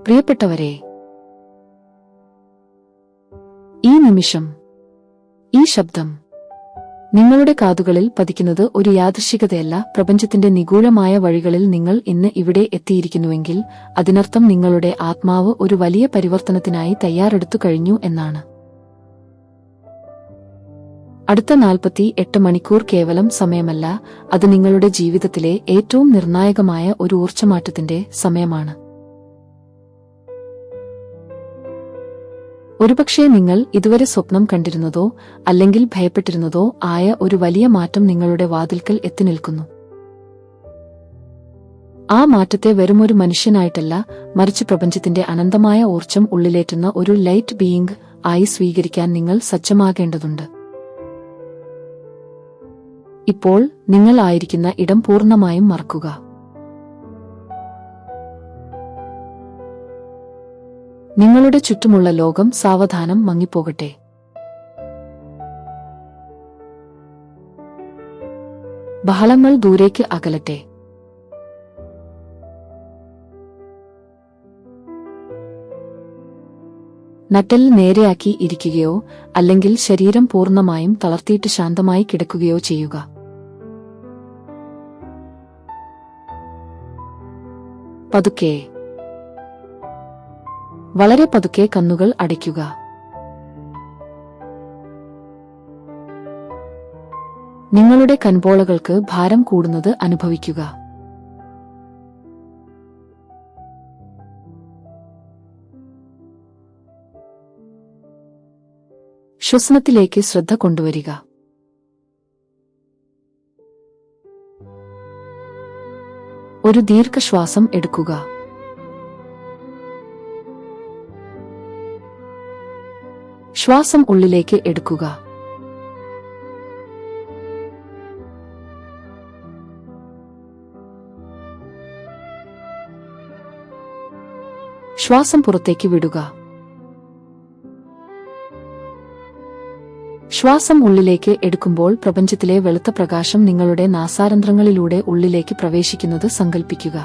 പ്രിയപ്പെട്ടവരെ, ഈ നിമിഷം, ഈ ശബ്ദം നിങ്ങളുടെ കാതുകളിൽ പതിക്കുന്നത് ഒരു യാദൃശ്ചികതയല്ല. പ്രപഞ്ചത്തിന്റെ നിഗൂഢമായ വഴികളിൽ നിങ്ങൾ ഇന്ന് ഇവിടെ എത്തിയിരിക്കുന്നുവെങ്കിൽ അതിനർത്ഥം നിങ്ങളുടെ ആത്മാവ് ഒരു വലിയ പരിവർത്തനത്തിനായി തയ്യാറെടുത്തു കഴിഞ്ഞു എന്നാണ്. അടുത്ത 48 മണിക്കൂർ കേവലം സമയമല്ല, അത് നിങ്ങളുടെ ജീവിതത്തിലെ ഏറ്റവും നിർണായകമായ ഒരു ഊർജ്ജമാറ്റത്തിന്റെ സമയമാണ്. ഒരുപക്ഷേ നിങ്ങൾ ഇതുവരെ സ്വപ്നം കണ്ടിരുന്നതോ അല്ലെങ്കിൽ ഭയപ്പെട്ടിരുന്നതോ ആയ ഒരു വലിയ മാറ്റം നിങ്ങളുടെ വാതിൽക്കൽ എത്തിനിൽക്കുന്നു. ആ മാറ്റത്തെ വെറുമൊരു മനുഷ്യനായിട്ടല്ല, മറിച്ച് പ്രപഞ്ചത്തിന്റെ അനന്തമായ ഊർജ്ജം ഉള്ളിലേറ്റുന്ന ഒരു ലൈറ്റ് ബീയിംഗ് ആയി സ്വീകരിക്കാൻ നിങ്ങൾ സജ്ജമാകേണ്ടതുണ്ട്. ഇപ്പോൾ നിങ്ങൾ ആയിരിക്കുന്ന ഇടം പൂർണ്ണമായും മറക്കുക. നിങ്ങളുടെ ചുറ്റുമുള്ള ലോകം സാവധാനം മങ്ങിപ്പോകട്ടെ. ബഹളങ്ങൾ ദൂരേക്ക് അകലട്ടെ. നട്ടെല്ല് നേരെയാക്കി ഇരിക്കുകയോ അല്ലെങ്കിൽ ശരീരം പൂർണ്ണമായും തളർത്തിയിട്ട് ശാന്തമായി കിടക്കുകയോ ചെയ്യുക. പതുക്കെ, വളരെ പതുക്കെ കണ്ണുകൾ അടയ്ക്കുക. നിങ്ങളുടെ കൺപോളകൾക്ക് ഭാരം കൂടുന്നത് അനുഭവിക്കുക. ശ്വസനത്തിലേക്ക് ശ്രദ്ധ കൊണ്ടുവരിക. ഒരു ദീർഘശ്വാസം എടുക്കുക. ശ്വാസം ഉള്ളിലേക്ക് എടുക്കുക. ശ്വാസം പുറത്തേക്ക് വിടുക. ശ്വാസം ഉള്ളിലേക്ക് എടുക്കുമ്പോൾ പ്രപഞ്ചത്തിലെ വെളുത്ത പ്രകാശം നിങ്ങളുടെ നാസാരന്ധ്രങ്ങളിലൂടെ ഉള്ളിലേക്ക് പ്രവേശിക്കുന്നത് സങ്കൽപ്പിക്കുക.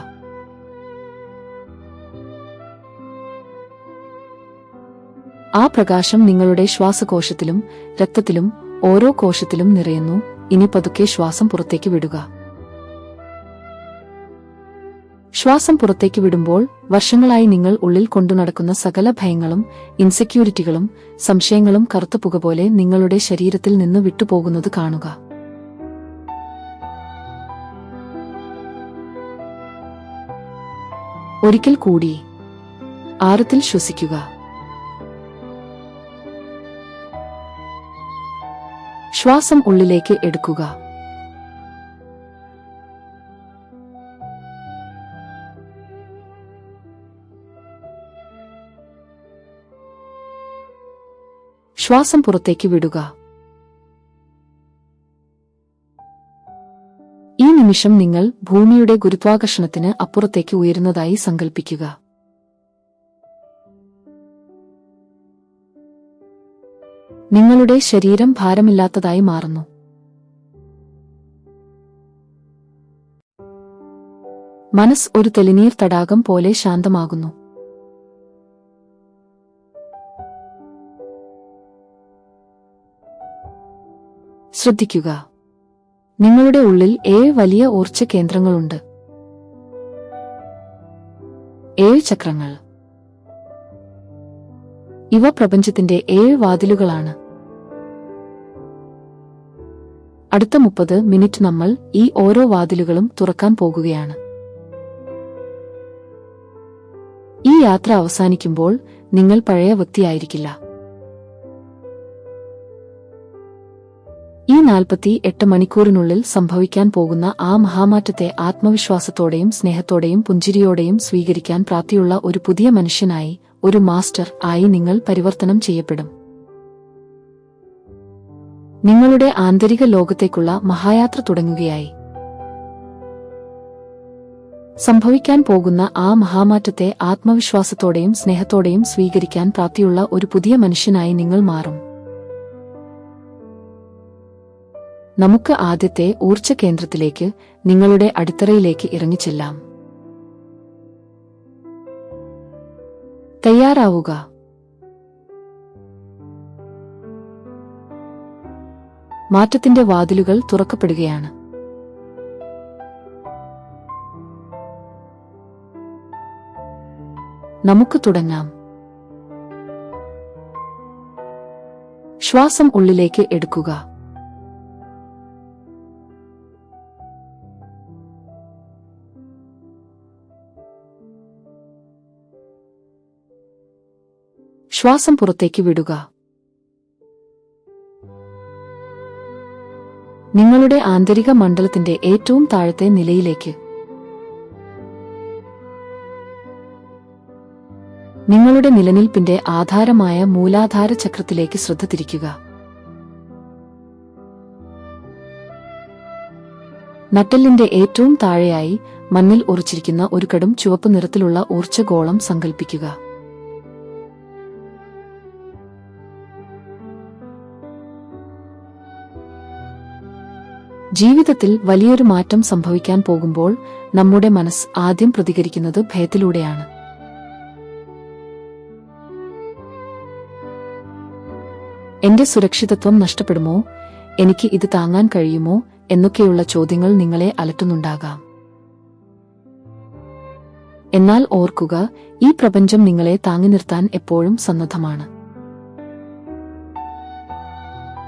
ആ പ്രകാശം നിങ്ങളുടെ ശ്വാസകോശത്തിലും രക്തത്തിലും ഓരോ കോശത്തിലും നിറയുന്നു. ഇനി പതുക്കെ ശ്വാസം പുറത്തേക്ക് വിടുക. ശ്വാസം പുറത്തേക്ക് വിടുമ്പോൾ വർഷങ്ങളായി നിങ്ങൾ ഉള്ളിൽ കൊണ്ടുനടക്കുന്ന സകല ഭയങ്ങളും ഇൻസെക്യൂരിറ്റികളും സംശയങ്ങളും കറുത്ത പുക പോലെ നിങ്ങളുടെ ശരീരത്തിൽ നിന്ന് വിട്ടുപോകുന്നത് കാണുക. ഒരിക്കൽ കൂടി ആഴത്തിൽ ശ്വസിക്കുക. ശ്വാസം ഉള്ളിലേക്ക് എടുക്കുക. ശ്വാസം പുറത്തേക്ക് വിടുക. ഈ നിമിഷം നിങ്ങൾ ഭൂമിയുടെ ഗുരുത്വാകർഷണത്തിന് അപ്പുറത്തേക്ക് ഉയരുന്നതായി സങ്കൽപ്പിക്കുക. നിങ്ങളുടെ ശരീരം ഭാരമില്ലാത്തതായി മാറുന്നു. മനസ്സ് ഒരു തെളിനീർ തടാകം പോലെ ശാന്തമാകുന്നു. ശ്രദ്ധിക്കുക, നിങ്ങളുടെ ഉള്ളിൽ 7 വലിയ ഊർജ്ജ കേന്ദ്രങ്ങളുണ്ട്. 7 ചക്രങ്ങൾ. ഇവ പ്രപഞ്ചത്തിന്റെ 7 വാതിലുകളാണ്. അടുത്ത 30 മിനിറ്റ് നമ്മൾ ഈ ഓരോ വാതിലുകളും തുറക്കാൻ പോകുകയാണ്. ഈ യാത്ര അവസാനിക്കുമ്പോൾ നിങ്ങൾ പഴയ വ്യക്തിയായിരിക്കില്ല. ഈ 48 മണിക്കൂറിനുള്ളിൽ സംഭവിക്കാൻ പോകുന്ന ആ മഹാമാറ്റത്തെ ആത്മവിശ്വാസത്തോടെയും സ്നേഹത്തോടെയും പുഞ്ചിരിയോടെയും സ്വീകരിക്കാൻ പ്രാപ്തിയുള്ള ഒരു പുതിയ മനുഷ്യനായി, ഒരു മാസ്റ്റർ ആയി നിങ്ങൾ പരിവർത്തനം ചെയ്യപ്പെടും. നിങ്ങളുടെ ആന്തരിക ലോകത്തേക്കുള്ള മഹായാത്ര തുടങ്ങുകയായി. സംഭവിക്കാൻ പോകുന്ന ആ മഹാമാറ്റത്തെ ആത്മവിശ്വാസത്തോടെയും സ്നേഹത്തോടെയും സ്വീകരിക്കാൻ പ്രാപ്തിയുള്ള ഒരു പുതിയ മനുഷ്യനായി നിങ്ങൾ മാറും. നമുക്ക് ആദ്യത്തെ ഊർജ്ജ കേന്ദ്രത്തിലേക്ക്, നിങ്ങളുടെ അടിത്തറയിലേക്ക് ഇറങ്ങിച്ചെല്ലാം. തയ്യാറാവുക. മാറ്റത്തിന്റെ വാതിലുകൾ തുറക്കപ്പെടുകയാണ്. നമുക്ക് തുടങ്ങാം. ശ്വാസം ഉള്ളിലേക്ക് എടുക്കുക. ശ്വാസം പുറത്തേക്ക് വിടുക. നിങ്ങളുടെ ആന്തരിക മണ്ഡലത്തിന്റെ ഏറ്റവും താഴത്തെ നിലയിലേക്ക്. നിങ്ങളുടെ നിലനിൽപ്പിന്റെ ആധാരമായ മൂലാധാര ചക്രത്തിലേക്ക് ശ്രദ്ധ തിരിക്കുക. നട്ടെല്ലിന്റെ ഏറ്റവും താഴെയായി മണ്ണിൽ ഉറച്ചിരിക്കുന്ന ഒരു കടും ചുവപ്പ് നിറത്തിലുള്ള ഊർജ്ജഗോളം സങ്കൽപ്പിക്കുക. ജീവിതത്തിൽ വലിയൊരു മാറ്റം സംഭവിക്കാൻ പോകുമ്പോൾ നമ്മുടെ മനസ്സ് ആദ്യം പ്രതികരിക്കുന്നത് ഭയത്തിലൂടെയാണ്. എന്റെ സുരക്ഷിതത്വം നഷ്ടപ്പെടുമോ? എനിക്ക് ഇത് താങ്ങാൻ കഴിയുമോ? എന്നൊക്കെയുള്ള ചോദ്യങ്ങൾ നിങ്ങളെ അലട്ടുന്നുണ്ടാകാം. എന്നാൽ ഓർക്കുക, ഈ പ്രപഞ്ചം നിങ്ങളെ താങ്ങി നിർത്താൻ എപ്പോഴും സന്നദ്ധമാണ്.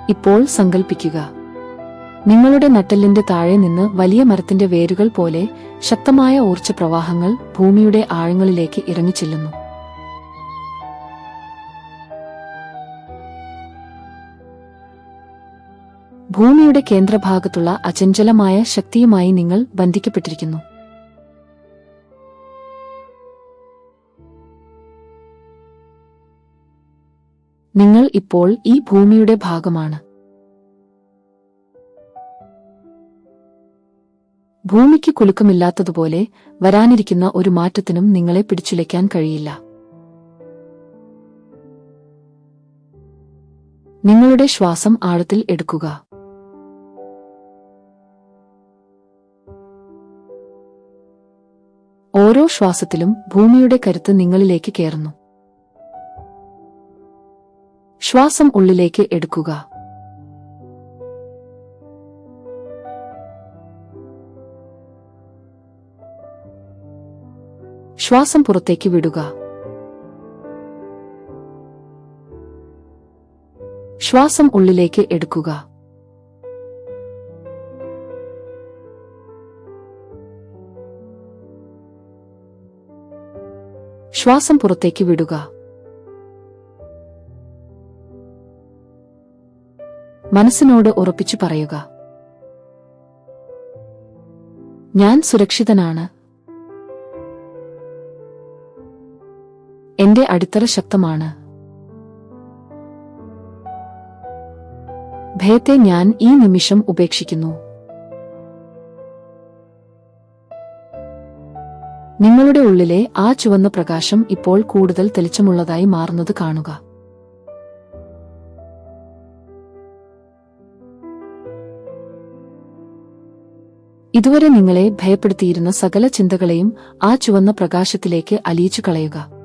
ഇപ്പോൾ സങ്കൽപ്പിക്കുക, നിങ്ങളുടെ നട്ടെല്ലിന്റെ താഴെ നിന്ന് വലിയ മരത്തിന്റെ വേരുകൾ പോലെ ശക്തമായ ഊർജ്ജ പ്രവാഹങ്ങൾ ഭൂമിയുടെ ആഴങ്ങളിലേക്ക് ഇറങ്ങിച്ചെല്ലുന്നു. ഭൂമിയുടെ കേന്ദ്രഭാഗത്തുള്ള അചഞ്ചലമായ ശക്തിയുമായി നിങ്ങൾ ബന്ധിക്കപ്പെട്ടിരിക്കുന്നു. നിങ്ങൾ ഇപ്പോൾ ഈ ഭൂമിയുടെ ഭാഗമാണ്. ഭൂമിക്ക് കുലുക്കമില്ലാത്തതുപോലെ വരാനിരിക്കുന്ന ഒരു മാറ്റത്തിനും നിങ്ങളെ പിടിച്ചുലയ്ക്കാൻ കഴിയില്ല. നിങ്ങളുടെ ശ്വാസം ആഴത്തിൽ എടുക്കുക. ഓരോ ശ്വാസത്തിലും ഭൂമിയുടെ കരുത്ത് നിങ്ങളിലേക്ക് കയറുന്നു. ശ്വാസം ഉള്ളിലേക്ക് എടുക്കുക. ശ്വാസം പുറത്തേക്ക് വിടുക. ശ്വാസം ഉള്ളിലേക്ക് എടുക്കുക. ശ്വാസം പുറത്തേക്ക് വിടുക. മനസ്സിനോട് ഉറപ്പിച്ചു പറയുക, ഞാൻ സുരക്ഷിതനാണ്. എന്റെ അടിത്തറ ശക്തമാണ്. ഭയത്തെ ഞാൻ ഈ നിമിഷം ഉപേക്ഷിക്കുന്നു. നിങ്ങളുടെ ഉള്ളിലെ ആ ചുവന്ന പ്രകാശം ഇപ്പോൾ കൂടുതൽ തെളിച്ചമുള്ളതായി മാറുന്നത് കാണുക. ഇതുവരെ നിങ്ങളെ ഭയപ്പെടുത്തിയിരുന്ന സകല ചിന്തകളെയും ആ ചുവന്ന പ്രകാശത്തിലേക്ക് അലിയിച്ചു കളയുക.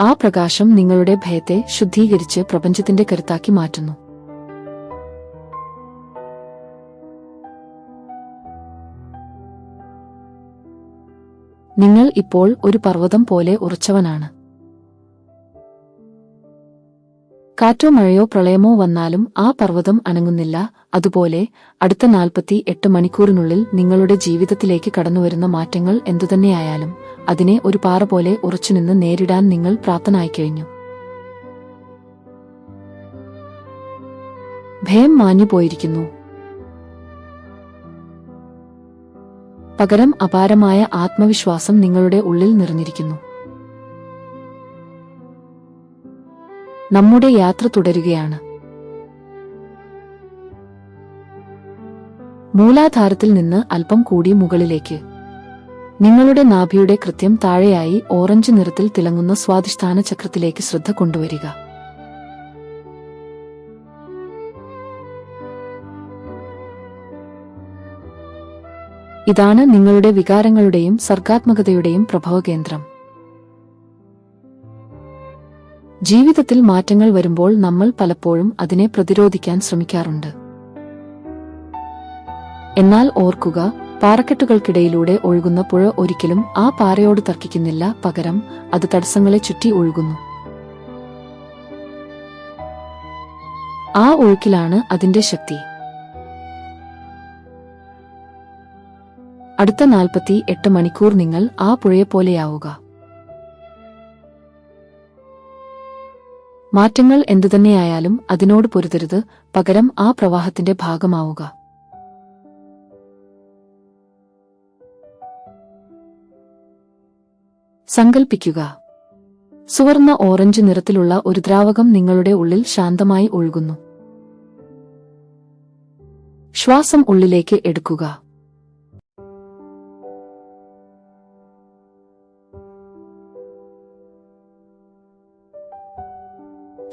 ആ പ്രകാശം നിങ്ങളുടെ ഭയത്തെ ശുദ്ധീകരിച്ച് പ്രപഞ്ചത്തിന്റെ കരുത്താക്കി മാറ്റുന്നു. നിങ്ങൾ ഇപ്പോൾ ഒരു പർവ്വതം പോലെ ഉറച്ചവനാണ്. കാറ്റോ മഴയോ പ്രളയമോ വന്നാലും ആ പർവ്വതം അനങ്ങുന്നില്ല. അതുപോലെ അടുത്ത 48 മണിക്കൂറിനുള്ളിൽ നിങ്ങളുടെ ജീവിതത്തിലേക്ക് കടന്നുവരുന്ന മാറ്റങ്ങൾ എന്തുതന്നെയായാലും അതിനെ ഒരു പാറ പോലെ ഉറച്ചുനിന്ന് നേരിടാൻ നിങ്ങൾ പ്രാപ്തനായിക്കഴിഞ്ഞു. ഭയം മാഞ്ഞുപോയിരിക്കുന്നു. പകരം അപാരമായ ആത്മവിശ്വാസം നിങ്ങളുടെ ഉള്ളിൽ നിറഞ്ഞിരിക്കുന്നു. നമ്മുടെ യാത്ര തുടരുകയാണ്. മൂലാധാരത്തിൽ നിന്ന് അല്പം കൂടി മുകളിലേക്ക്. നിങ്ങളുടെ നാഭിയുടെ കൃത്യം താഴെയായി ഓറഞ്ച് നിറത്തിൽ തിളങ്ങുന്ന സ്വാധിഷ്ഠാന ചക്രത്തിലേക്ക് ശ്രദ്ധ കൊണ്ടുവരിക. ഇതാണ് നിങ്ങളുടെ വികാരങ്ങളുടെയും സർഗാത്മകതയുടെയും പ്രഭവകേന്ദ്രം. ജീവിതത്തിൽ മാറ്റങ്ങൾ വരുമ്പോൾ നമ്മൾ പലപ്പോഴും അതിനെ പ്രതിരോധിക്കാൻ ശ്രമിക്കാറുണ്ട്. എന്നാൽ ഓർക്കുക, പാറക്കെട്ടുകൾക്കിടയിലൂടെ ഒഴുകുന്ന പുഴ ഒരിക്കലും ആ പാറയോട് തർക്കിക്കുന്നില്ല, പകരം അത് തടസ്സങ്ങളെ ചുറ്റി ഒഴുകുന്നു. ആ ഒഴുക്കിലാണ് അതിന്റെ ശക്തി. അടുത്ത 48 മണിക്കൂർ നിങ്ങൾ ആ പുഴയെപ്പോലെയാവുക. മാറ്റങ്ങൾ എന്തുതന്നെയായാലും അതിനോട് പൊരുതരുത്, പകരം ആ പ്രവാഹത്തിന്റെ ഭാഗമാവുക. സങ്കൽപ്പിക്കുക, സുവർണ്ണ ഓറഞ്ച് നിറത്തിലുള്ള ഒരു ദ്രാവകം നിങ്ങളുടെ ഉള്ളിൽ ശാന്തമായി ഒഴുകുന്നു. ശ്വാസം ഉള്ളിലേക്ക് എടുക്കുക.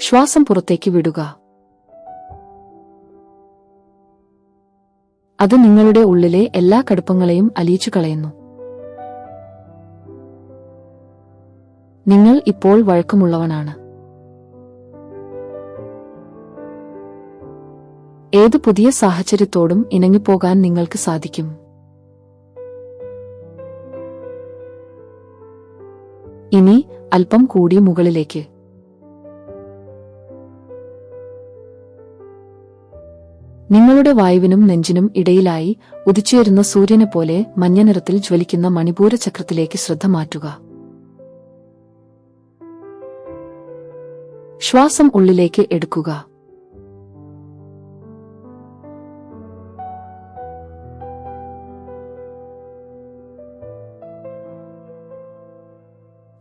ശ്വാസം പുറത്തേക്ക് വിടുക. അത് നിങ്ങളുടെ ഉള്ളിലെ എല്ലാ കടുപ്പങ്ങളെയും അലിയിച്ചു കളയുന്നു. നിങ്ങൾ ഇപ്പോൾ വഴക്കമുള്ളവനാണ്. ഏത് പുതിയ സാഹചര്യത്തോടും ഇണങ്ങിപ്പോകാൻ നിങ്ങൾക്ക് സാധിക്കും. ഇനി അല്പം കൂടി മുകളിലേക്ക്. നിങ്ങളുടെ വായുവിനും നെഞ്ചിനും ഇടയിലായി ഉദിച്ചുയരുന്ന സൂര്യനെപ്പോലെ മഞ്ഞനിറത്തിൽ ജ്വലിക്കുന്ന മണിപൂര ചക്രത്തിലേക്ക് ശ്രദ്ധ മാറ്റുക. ശ്വാസം ഉള്ളിലേക്ക് എടുക്കുക.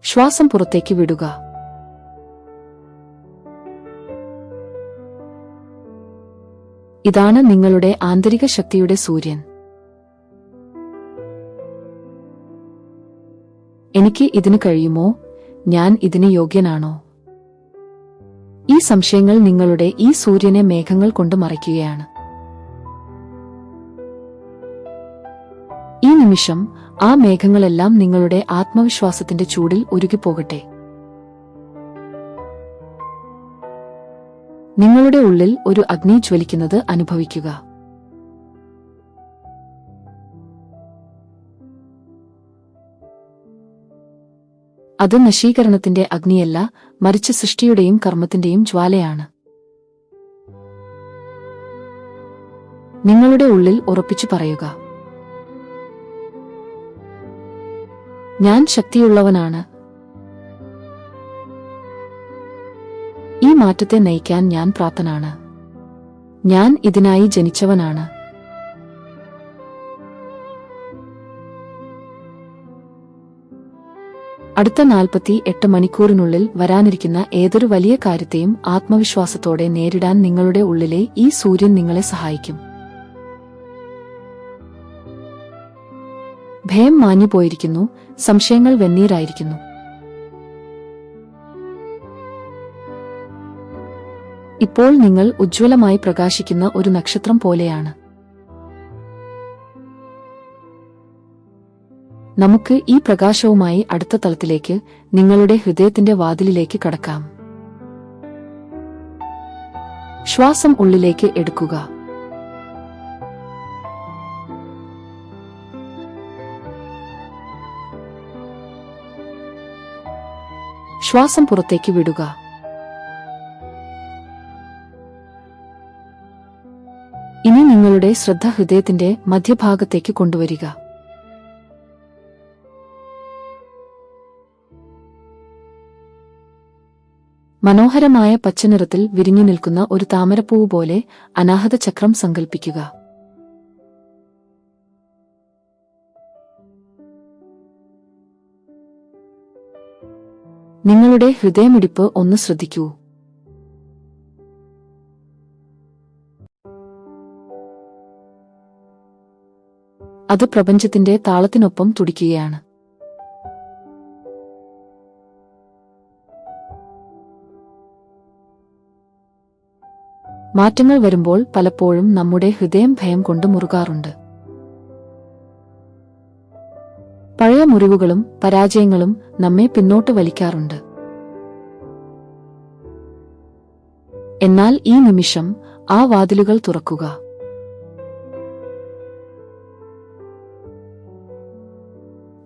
ശ്വാസം പുറത്തേക്ക് വിടുക. ഇതാണ് നിങ്ങളുടെ ആന്തരിക ശക്തിയുടെ സൂര്യൻ. എനിക്ക് ഇതിന് കഴിയുമോ? ഞാൻ ഇതിന് യോഗ്യനാണോ? ഈ സംശയങ്ങൾ നിങ്ങളുടെ ഈ സൂര്യനെ മേഘങ്ങൾ കൊണ്ട് മറയ്ക്കുകയാണ്. ഈ നിമിഷം ആ മേഘങ്ങളെല്ലാം നിങ്ങളുടെ ആത്മവിശ്വാസത്തിന്റെ ചൂടിൽ ഉരുകിപ്പോകട്ടെ. നിങ്ങളുടെ ഉള്ളിൽ ഒരു അഗ്നി ജ്വലിക്കുന്നത് അനുഭവിക്കുക. അത് നശീകരണത്തിന്റെ അഗ്നിയല്ല, മറിച്ച് സൃഷ്ടിയുടെയും കർമ്മത്തിന്റെയും ജ്വാലയാണ്. നിങ്ങളുടെ ഉള്ളിൽ ഉറപ്പിച്ചു പറയുക, ഞാൻ ശക്തിയുള്ളവനാണ്. ഈ മാറ്റത്തെ നയിക്കാൻ ഞാൻ പ്രാപ്തനാണ്. ഞാൻ ഇതിനായി ജനിച്ചവനാണ്. അടുത്ത 48 മണിക്കൂറിനുള്ളിൽ വരാനിരിക്കുന്ന ഏതൊരു വലിയ കാര്യത്തെയും ആത്മവിശ്വാസത്തോടെ നേരിടാൻ നിങ്ങളുടെ ഉള്ളിലെ ഈ സൂര്യൻ നിങ്ങളെ സഹായിക്കും. ഭയം മാഞ്ഞുപോയിരിക്കുന്നു, സംശയങ്ങൾ വെന്നീരായിരിക്കുന്നു. ഇപ്പോൾ നിങ്ങൾ ഉജ്ജ്വലമായി പ്രകാശിക്കുന്ന ഒരു നക്ഷത്രം പോലെയാണ്. നമുക്ക് ഈ പ്രകാശവുമായി അടുത്ത തലത്തിലേക്ക്, നിങ്ങളുടെ ഹൃദയത്തിന്റെ വാതിലിലേക്ക് കടക്കാം. ശ്വാസം ഉള്ളിലേക്ക് എടുക്കുക. ശ്വാസം പുറത്തേക്ക് വിടുക. ഇനി നിങ്ങളുടെ ശ്രദ്ധ ഹൃദയത്തിന്റെ മധ്യഭാഗത്തേക്ക് കൊണ്ടുവരിക. മനോഹരമായ പച്ചനിറത്തിൽ വിരിഞ്ഞു നിൽക്കുന്ന ഒരു താമരപ്പൂവ് പോലെ അനാഹത ചക്രം സങ്കൽപ്പിക്കുക. നിങ്ങളുടെ ഹൃദയമിടിപ്പ് ഒന്ന് ശ്രദ്ധിക്കൂ. അത് പ്രപഞ്ചത്തിന്റെ താളത്തിനൊപ്പം തുടിക്കുകയാണ്. മാറ്റങ്ങൾ വരുമ്പോൾ പലപ്പോഴും നമ്മുടെ ഹൃദയം ഭയം കൊണ്ട് മുറുകാറുണ്ട്. പഴയ മുറിവുകളും പരാജയങ്ങളും നമ്മെ പിന്നോട്ട് വലിക്കാറുണ്ട്. എന്നാൽ ഈ നിമിഷം ആ വാതിലുകൾ തുറക്കുക.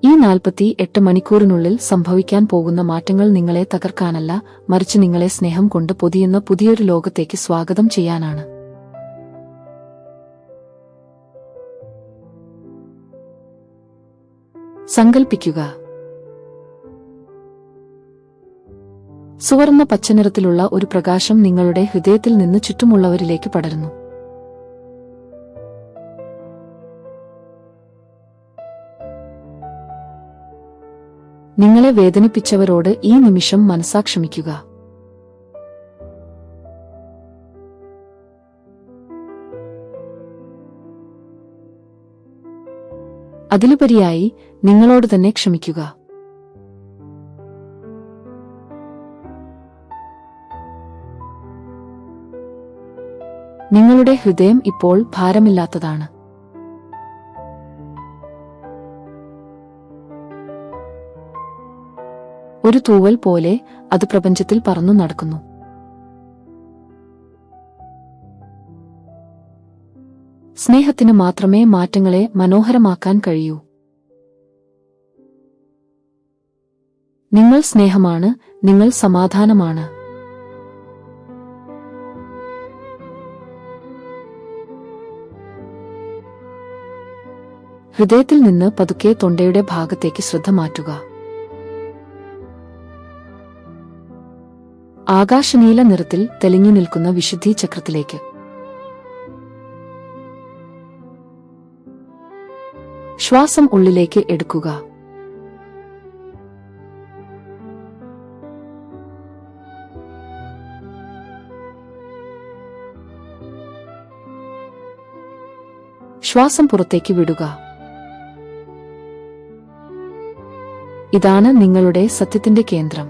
ഈ 48 മണിക്കൂറിനുള്ളിൽ സംഭവിക്കാൻ പോകുന്ന മാറ്റങ്ങൾ നിങ്ങളെ തകർക്കാനല്ല, മറിച്ച് നിങ്ങളെ സ്നേഹം കൊണ്ട് പൊതിയുന്ന പുതിയൊരു ലോകത്തേക്ക് സ്വാഗതം ചെയ്യാനാണ്. സങ്കൽപ്പിക്കുക. സുവർണ്ണ പച്ചനിറത്തിലുള്ള ഒരു പ്രകാശം നിങ്ങളുടെ ഹൃദയത്തിൽ നിന്ന് ചുറ്റുമുള്ളവരിലേക്ക് പടരുന്നു. നിങ്ങളെ വേദനിപ്പിച്ചവരോട് ഈ നിമിഷം മനസ്സാക്ഷമിക്കുക. അതിലുപരിയായി നിങ്ങളോട് തന്നെ ക്ഷമിക്കുക. നിങ്ങളുടെ ഹൃദയം ഇപ്പോൾ ഭാരമില്ലാത്തതാണ്. ഒരു തൂവൽ പോലെ അത് പ്രപഞ്ചത്തിൽ പറന്നു നടക്കുന്നു. സ്നേഹത്തിന് മാത്രമേ മാറ്റങ്ങളെ മനോഹരമാക്കാൻ കഴിയൂ. നിങ്ങൾ സ്നേഹമാണ്, നിങ്ങൾ സമാധാനമാണ്. ഹൃദയത്തിൽ നിന്ന് പതുക്കെ തൊണ്ടയുടെ ഭാഗത്തേക്ക് ശ്രദ്ധ മാറ്റുക. ആകാശനീല നിറത്തിൽ തെളിഞ്ഞു നിൽക്കുന്ന വിശുദ്ധി ചക്രത്തിലേക്ക്. ശ്വാസം ഉള്ളിലേക്ക് എടുക്കുക. ശ്വാസം പുറത്തേക്ക് വിടുക. ഇതാണ് നിങ്ങളുടെ സത്യത്തിന്റെ കേന്ദ്രം.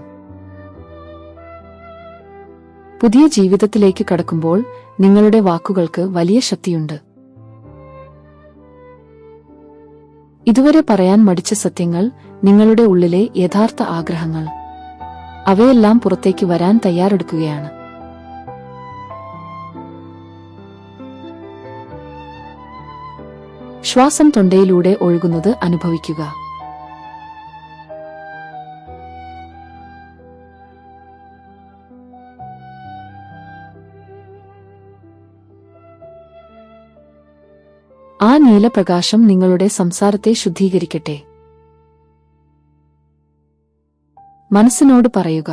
പുതിയ ജീവിതത്തിലേക്ക് കടക്കുമ്പോൾ നിങ്ങളുടെ വാക്കുകൾക്ക് വലിയ ശക്തിയുണ്ട്. ഇതുവരെ പറയാൻ മടിച്ച സത്യങ്ങൾ, നിങ്ങളുടെ ഉള്ളിലെ യഥാർത്ഥ ആഗ്രഹങ്ങൾ, അവയെല്ലാം പുറത്തേക്ക് വരാൻ തയ്യാറെടുക്കുകയാണ്. ശ്വാസം തൊണ്ടയിലൂടെ ഒഴുകുന്നത് അനുഭവിക്കുക. ആ നീലപ്രകാശം നിങ്ങളുടെ സംസാരത്തെ ശുദ്ധീകരിക്കട്ടെ. മനസ്സിനോട് പറയുക,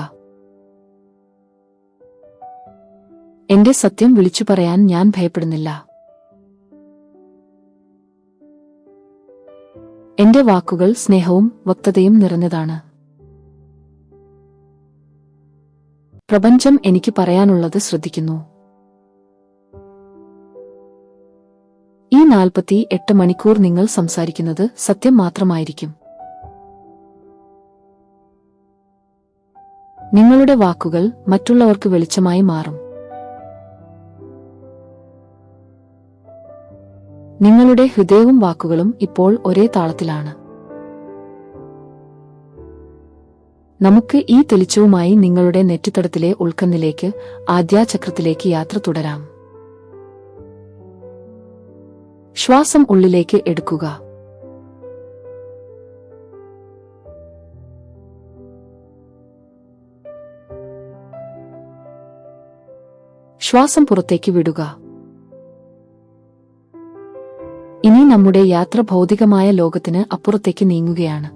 എന്റെ സത്യം വിളിച്ചു പറയാൻ ഞാൻ ഭയപ്പെടുന്നില്ല. എന്റെ വാക്കുകൾ സ്നേഹവും വക്തതയും നിറഞ്ഞതാണ്. പ്രപഞ്ചം എനിക്ക് പറയാനുള്ളത് ശ്രദ്ധിക്കുന്നു. ഈ 48 മണിക്കൂർ നിങ്ങൾ സംസാരിക്കുന്നത് സത്യം മാത്രമായിരിക്കും. നിങ്ങളുടെ വാക്കുകൾ മറ്റുള്ളവർക്ക് വെളിച്ചമായി മാറും. നിങ്ങളുടെ ഹൃദയവും വാക്കുകളും ഇപ്പോൾ ഒരേ താളത്തിലാണ്. നമുക്ക് ഈ തെളിച്ചവുമായി നിങ്ങളുടെ നെറ്റിത്തടത്തിലെ ഉൾക്കണ്ണിലേക്ക്, ആദ്യാചക്രത്തിലേക്ക് യാത്ര തുടരാം. ശ്വാസം ഉള്ളിലേക്ക് എടുക്കുക. ശ്വാസം പുറത്തേക്ക് വിടുക. ഇനി നമ്മുടെ യാത്ര ഭൗതികമായ ലോകത്തിന് അപ്പുറത്തേക്ക് നീങ്ങുകയാണ്.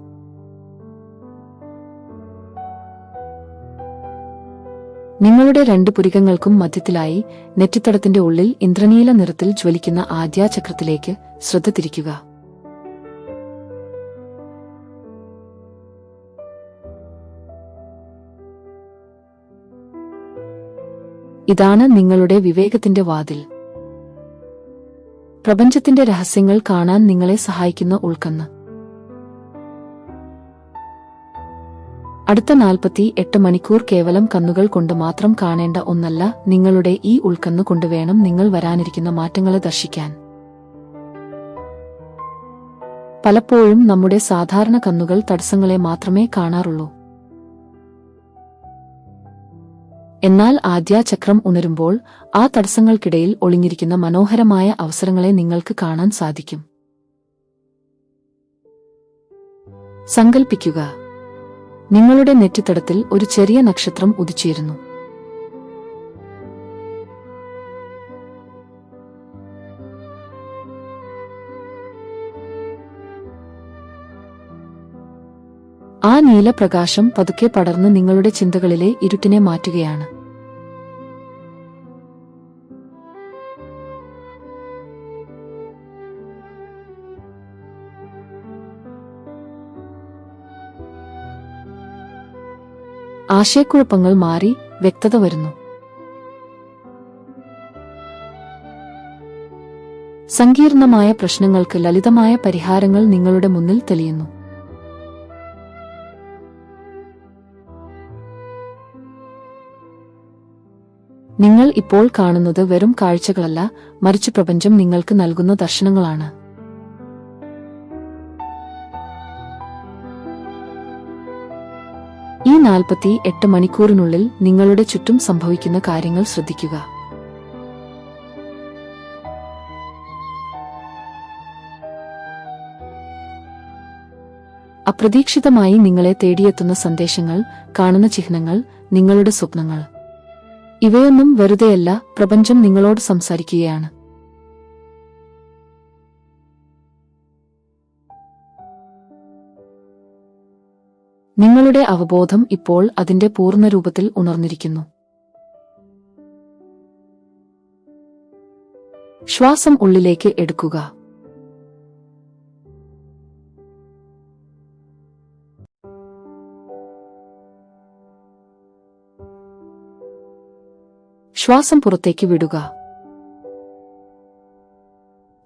നിങ്ങളുടെ 2 പുരികങ്ങൾക്കും മധ്യത്തിലായി നെറ്റിത്തടത്തിന്റെ ഉള്ളിൽ ഇന്ദ്രനീല നിറത്തിൽ ജ്വലിക്കുന്ന ആദ്യാചക്രത്തിലേക്ക് ശ്രദ്ധ തിരിക്കുക. ഇതാണ് നിങ്ങളുടെ വിവേകത്തിന്റെ വാതിൽ. പ്രപഞ്ചത്തിന്റെ രഹസ്യങ്ങൾ കാണാൻ നിങ്ങളെ സഹായിക്കുന്ന ഉൾക്കണ്ണ്. അടുത്ത 48 മണിക്കൂർ കേവലം കണ്ണുകൾ കൊണ്ട് മാത്രം കാണേണ്ട ഒന്നല്ല, നിങ്ങളുടെ ഈ ഉൾക്കണ്ണ് കൊണ്ടുവേണം നിങ്ങൾ വരാനിരിക്കുന്ന മാറ്റങ്ങളെ ദർശിക്കാൻ. പലപ്പോഴും നമ്മുടെ സാധാരണ കണ്ണുകൾ തടസ്സങ്ങളെ മാത്രമേ കാണാറുള്ളൂ. എന്നാൽ ആദ്യാചക്രം ഉണരുമ്പോൾ ആ തടസ്സങ്ങൾക്കിടയിൽ ഒളിഞ്ഞിരിക്കുന്ന മനോഹരമായ അവസരങ്ങളെ നിങ്ങൾക്ക് കാണാൻ സാധിക്കും. സങ്കൽപ്പിക്കുക, നിങ്ങളുടെ നെറ്റിത്തടത്തിൽ ഒരു ചെറിയ നക്ഷത്രം ഉദിച്ചുയരുന്നു. ആ നീലപ്രകാശം പതുക്കെ പടർന്ന് നിങ്ങളുടെ ചിന്തകളിലെ ഇരുട്ടിനെ മാറ്റുകയാണ്. ആശയക്കുഴപ്പങ്ങൾ മാറി വ്യക്തത വരുന്നു. സങ്കീർണമായ പ്രശ്നങ്ങൾക്ക് ലളിതമായ പരിഹാരങ്ങൾ നിങ്ങളുടെ മുന്നിൽ തെളിയുന്നു. നിങ്ങൾ ഇപ്പോൾ കാണുന്നത് വെറും കാഴ്ചകളല്ല, മറിച്ച് പ്രപഞ്ചം നിങ്ങൾക്ക് നൽകുന്ന ദർശനങ്ങളാണ്. ഈ 48 മണിക്കൂറിനുള്ളിൽ നിങ്ങളുടെ ചുറ്റും സംഭവിക്കുന്ന കാര്യങ്ങൾ ശ്രദ്ധിക്കുക. അപ്രതീക്ഷിതമായി നിങ്ങളെ തേടിയെത്തുന്ന സന്ദേശങ്ങൾ, കാണുന്ന ചിഹ്നങ്ങൾ, നിങ്ങളുടെ സ്വപ്നങ്ങൾ. ഇവയൊന്നും വെറുതെയല്ല, പ്രപഞ്ചം നിങ്ങളോട് സംസാരിക്കുകയാണ്. നിങ്ങളുടെ അവബോധം ഇപ്പോൾ അതിന്റെ പൂർണ്ണരൂപത്തിൽ ഉണർന്നിരിക്കുന്നു. ശ്വാസം ഉള്ളിലേക്ക് എടുക്കുക. ശ്വാസം പുറത്തേക്ക് വിടുക.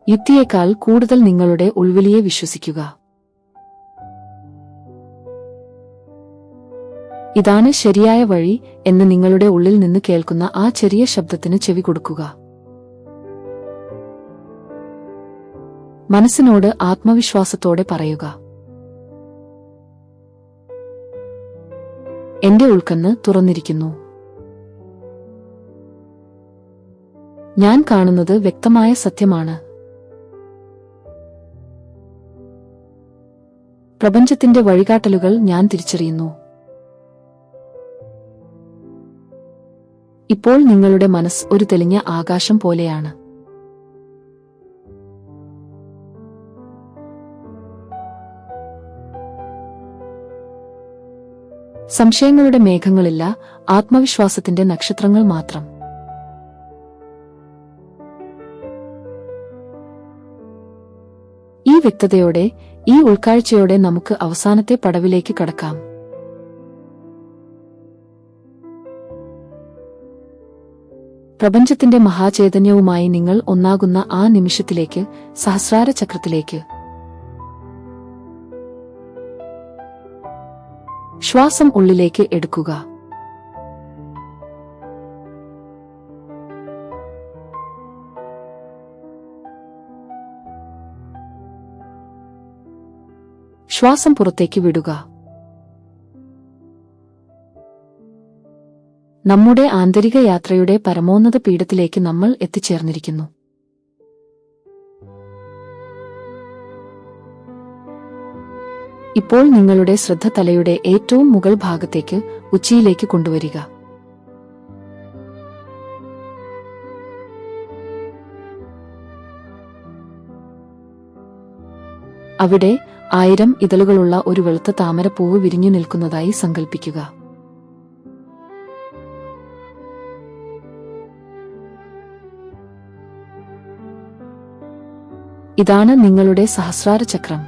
യുക്തിയേക്കാൾ കൂടുതൽ നിങ്ങളുടെ ഉൾവിളിയെ വിശ്വസിക്കുക. ഇതാണ് ശരിയായ വഴി എന്ന് നിങ്ങളുടെ ഉള്ളിൽ നിന്ന് കേൾക്കുന്ന ആ ചെറിയ ശബ്ദത്തിന് ചെവി കൊടുക്കുക. മനസ്സിനോട് ആത്മവിശ്വാസത്തോടെ പറയുക, എന്റെ ഉൾക്കണ്ണ് തുറന്നിരിക്കുന്നു. ഞാൻ കാണുന്നത് വ്യക്തമായ സത്യമാണ്. പ്രപഞ്ചത്തിന്റെ വഴികാട്ടലുകൾ ഞാൻ തിരിച്ചറിയുന്നു. ഇപ്പോൾ നിങ്ങളുടെ മനസ്സ് ഒരു തെളിഞ്ഞ ആകാശം പോലെയാണ്. സംശയങ്ങളുടെ മേഘങ്ങളില്ല, ആത്മവിശ്വാസത്തിന്റെ നക്ഷത്രങ്ങൾ മാത്രം. ഈ വ്യക്തതയോടെ, ഈ ഉൾക്കാഴ്ചയോടെ നമുക്ക് അവസാനത്തെ പടവിലേക്ക് കടക്കാം. പ്രപഞ്ചത്തിന്റെ മഹാചൈതന്യവുമായി നിങ്ങൾ ഒന്നാകുന്ന ആ നിമിഷത്തിലേക്ക്, സഹസ്രാര ചക്രത്തിലേക്ക്. ശ്വാസം ഉള്ളിലേക്ക് എടുക്കുക. ശ്വാസം പുറത്തേക്ക് വിടുക. നമ്മുടെ ആന്തരിക യാത്രയുടെ പരമോന്നത പീഠത്തിലേക്ക് നമ്മൾ എത്തിച്ചേർന്നിരിക്കുന്നു. ഇപ്പോൾ നിങ്ങളുടെ ശ്രദ്ധ തലയുടെ ഏറ്റവും മുകൾ ഭാഗത്തേക്ക്, ഉച്ചിയിലേക്ക് കൊണ്ടുവരിക. അവിടെ 1000 ഇതളുകളുള്ള ഒരു വെളുത്ത താമരപ്പൂവ് വിരിഞ്ഞു നിൽക്കുന്നതായി സങ്കൽപ്പിക്കുക. ഇതാണ് നിങ്ങളുടെ സഹസ്രാര ചക്രം.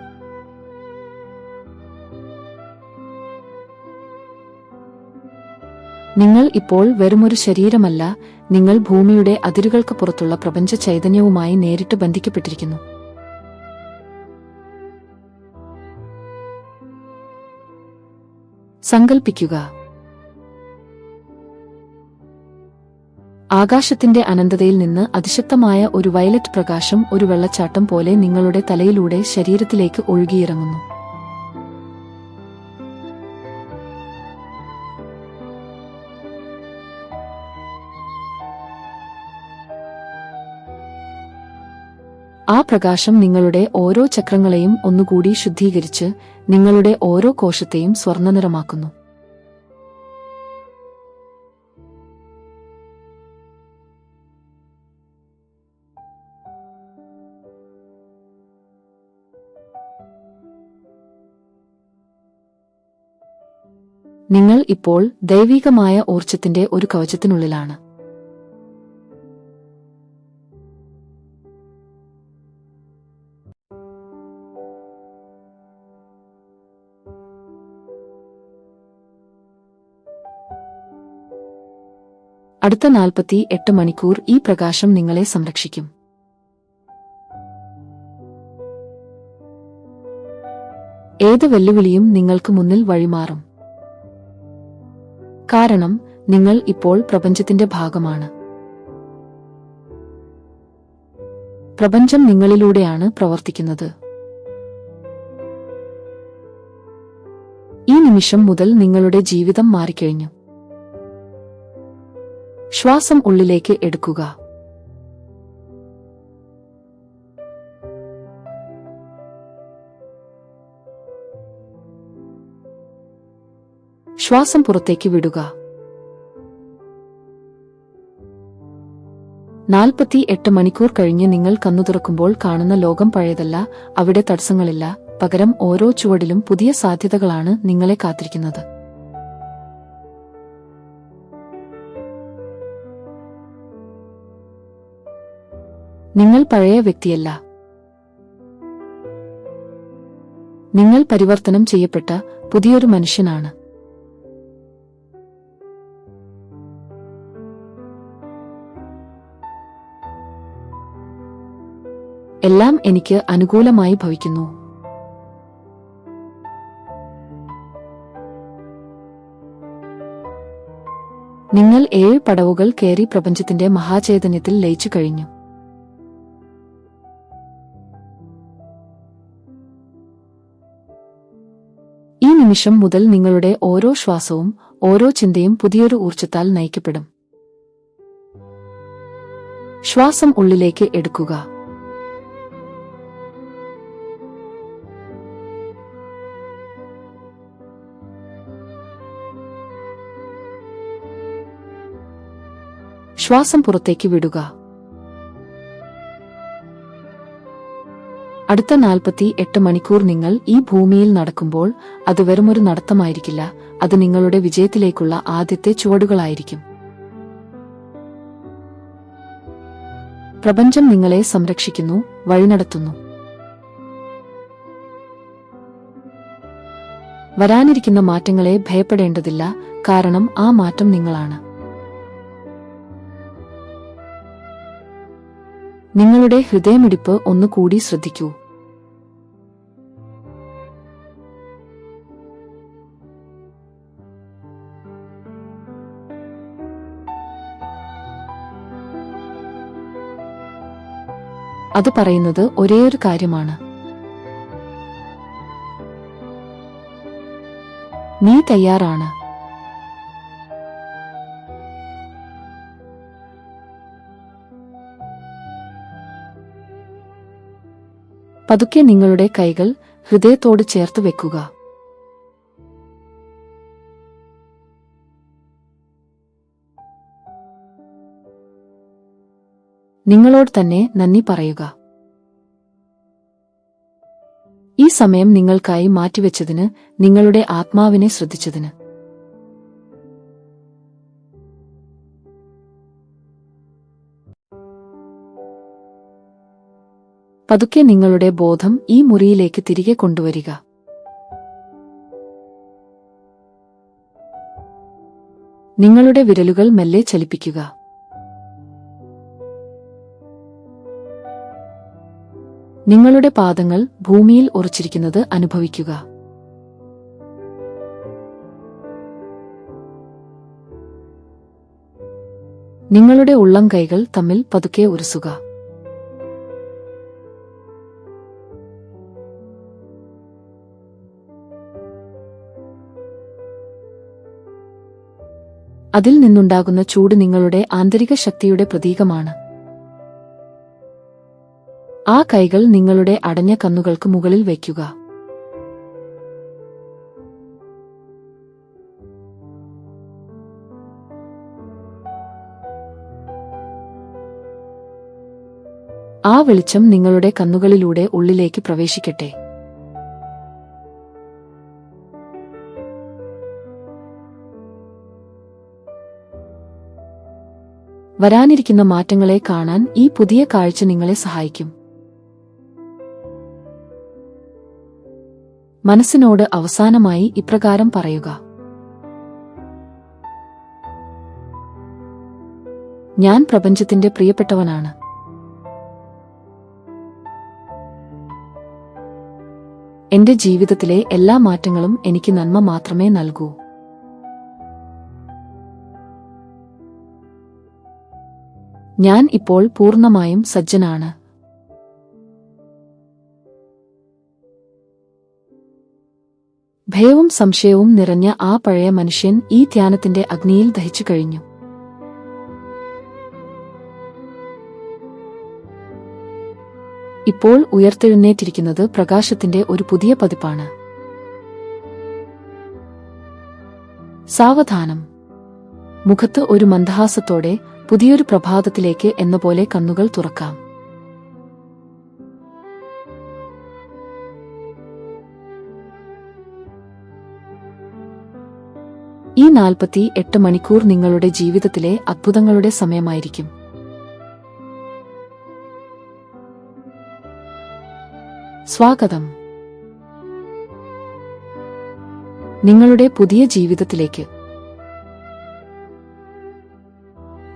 നിങ്ങൾ ഇപ്പോൾ വെറുമൊരു ശരീരമല്ല, നിങ്ങൾ ഭൂമിയുടെ അതിരുകൾക്ക് പുറത്തുള്ള പ്രപഞ്ച ചൈതന്യവുമായി നേരിട്ട് ബന്ധിക്കപ്പെട്ടിരിക്കുന്നു. സങ്കൽപ്പിക്കുക, ആകാശത്തിന്റെ അനന്തതയിൽ നിന്ന് അതിശക്തമായ ഒരു വയലറ്റ് പ്രകാശം ഒരു വെള്ളച്ചാട്ടം പോലെ നിങ്ങളുടെ തലയിലൂടെ ശരീരത്തിലേക്ക് ഒഴുകിയിറങ്ങുന്നു. ആ പ്രകാശം നിങ്ങളുടെ ഓരോ ചക്രങ്ങളെയും ഒന്നുകൂടി ശുദ്ധീകരിച്ച് നിങ്ങളുടെ ഓരോ കോശത്തെയും സ്വർണ്ണനിറമാക്കുന്നു. നിങ്ങൾ ഇപ്പോൾ ദൈവികമായ ഊർജ്ജത്തിന്റെ ഒരു കവചത്തിനുള്ളിലാണ്. അടുത്ത 48 മണിക്കൂർ ഈ പ്രകാശം നിങ്ങളെ സംരക്ഷിക്കും. ഏത് വെല്ലുവിളിയും നിങ്ങൾക്ക് മുന്നിൽ വഴിമാറും. കാരണം നിങ്ങൾ ഇപ്പോൾ പ്രപഞ്ചത്തിന്റെ ഭാഗമാണ്. പ്രപഞ്ചം നിങ്ങളിലൂടെയാണ് പ്രവർത്തിക്കുന്നത്. ഈ നിമിഷം മുതൽ നിങ്ങളുടെ ജീവിതം മാറിക്കഴിഞ്ഞു. ശ്വാസം ഉള്ളിലേക്ക് എടുക്കുക. ശ്വാസം പുറത്തേക്ക് വിടുക. 48 മണിക്കൂർ കഴിഞ്ഞ് നിങ്ങൾ കണ്ണുതുറക്കുമ്പോൾ കാണുന്ന ലോകം പഴയതല്ല. അവിടെ തടസ്സങ്ങളില്ല. പകരം ഓരോ ചുവടിലും പുതിയ സാധ്യതകളാണ് നിങ്ങളെ കാത്തിരിക്കുന്നത്. നിങ്ങൾ പഴയ വ്യക്തിയല്ല. നിങ്ങൾ പരിവർത്തനം ചെയ്യപ്പെട്ട പുതിയൊരു മനുഷ്യനാണ്. എല്ലാം എനിക്ക് അനുകൂലമായി ഭവിക്കുന്നു. നിങ്ങൾ 7 പടവുകൾ കയറി പ്രപഞ്ചത്തിന്റെ മഹാചൈതന്യത്തിൽ ലയിച്ചു കഴിഞ്ഞു. ഈ നിമിഷം മുതൽ നിങ്ങളുടെ ഓരോ ശ്വാസവും ഓരോ ചിന്തയും പുതിയൊരു ഊർജ്ജത്താൽ നയിക്കപ്പെടും. ശ്വാസം ഉള്ളിലേക്ക് എടുക്കുക. ശ്വാസം പുറത്തേക്ക് വിടുക. അടുത്ത 48 മണിക്കൂർ നിങ്ങൾ ഈ ഭൂമിയിൽ നടക്കുമ്പോൾ അത് വെറുമൊരു നടത്തമായിരിക്കില്ല. അത് നിങ്ങളുടെ വിജയത്തിലേക്കുള്ള ആദ്യത്തെ ചുവടുകളായിരിക്കും. പ്രപഞ്ചം നിങ്ങളെ സംരക്ഷിക്കുന്നു, വഴിനടത്തുന്നു. വരാനിരിക്കുന്ന മാറ്റങ്ങളെ ഭയപ്പെടേണ്ടതില്ല, കാരണം ആ മാറ്റം നിങ്ങളാണ്. നിങ്ങളുടെ ഹൃദയമിടിപ്പ് ഒന്നുകൂടി ശ്രദ്ധിക്കൂ. അത് പറയുന്നത് ഒരേയൊരു കാര്യമാണ്: നീ തയ്യാറാണ്. പതുക്കെ നിങ്ങളുടെ കൈകൾ ഹൃദയത്തോട് ചേർത്ത് വെക്കുക. നിങ്ങളോട് തന്നെ നന്ദി പറയുക. ഈ സമയം നിങ്ങൾക്കായി മാറ്റിവെച്ചതിന്, നിങ്ങളുടെ ആത്മാവിനെ ശ്രദ്ധിച്ചതിന്. പതുക്കെ നിങ്ങളുടെ ബോധം ഈ മുറിയിലേക്ക് തിരികെ കൊണ്ടുവരിക. നിങ്ങളുടെ വിരലുകൾ മെല്ലെ ചലിപ്പിക്കുക. നിങ്ങളുടെ പാദങ്ങൾ ഭൂമിയിൽ ഉറച്ചിരിക്കുന്നത് അനുഭവിക്കുക. നിങ്ങളുടെ ഉള്ളം കൈകൾ തമ്മിൽ പതുക്കെ ഉരസുക. അതിൽ നിന്നുണ്ടാകുന്ന ചൂട് നിങ്ങളുടെ ആന്തരിക ശക്തിയുടെ പ്രതീകമാണ്. ആ കൈകൾ നിങ്ങളുടെ അടഞ്ഞ കണ്ണുകൾക്ക് മുകളിൽ വയ്ക്കുക. ആ വെളിച്ചം നിങ്ങളുടെ കണ്ണുകളിലൂടെ ഉള്ളിലേക്ക് പ്രവേശിക്കട്ടെ. വരാനിരിക്കുന്ന മാറ്റങ്ങളെ കാണാൻ ഈ പുതിയ കാഴ്ച നിങ്ങളെ സഹായിക്കും. മനസ്സിനോട് അവസാനമായി ഇപ്രകാരം പറയുക: ഞാൻ പ്രപഞ്ചത്തിന്റെ പ്രിയപ്പെട്ടവനാണ്. എന്റെ ജീവിതത്തിലെ എല്ലാ മാറ്റങ്ങളും എനിക്ക് നന്മ മാത്രമേ നൽകൂ. ഞാൻ ഇപ്പോൾ പൂർണ്ണമായും സജ്ജനാണ്. ഭയവും സംശയവും നിറഞ്ഞ ആ പഴയ മനുഷ്യൻ ഈ ധ്യാനത്തിന്റെ അഗ്നിയിൽ ദഹിച്ചു കഴിഞ്ഞു. ഇപ്പോൾ ഉയർത്തെഴുന്നേറ്റിരിക്കുന്നത് പ്രകാശത്തിന്റെ ഒരു പുതിയ പതിപ്പാണ്. സാവധാനം, മുഖത്ത് ഒരു മന്ദഹാസത്തോടെ, പുതിയൊരു പ്രഭാതത്തിലേക്ക് എന്നപോലെ കണ്ണുകൾ തുറക്കാം. ഈ 48 മണിക്കൂർ നിങ്ങളുടെ ജീവിതത്തിലെ അത്ഭുതങ്ങളുടെ സമയമായിരിക്കും. സ്വാഗതം നിങ്ങളുടെ പുതിയ ജീവിതത്തിലേക്ക്.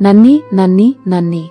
നന്ദി, നന്ദി, നന്ദി.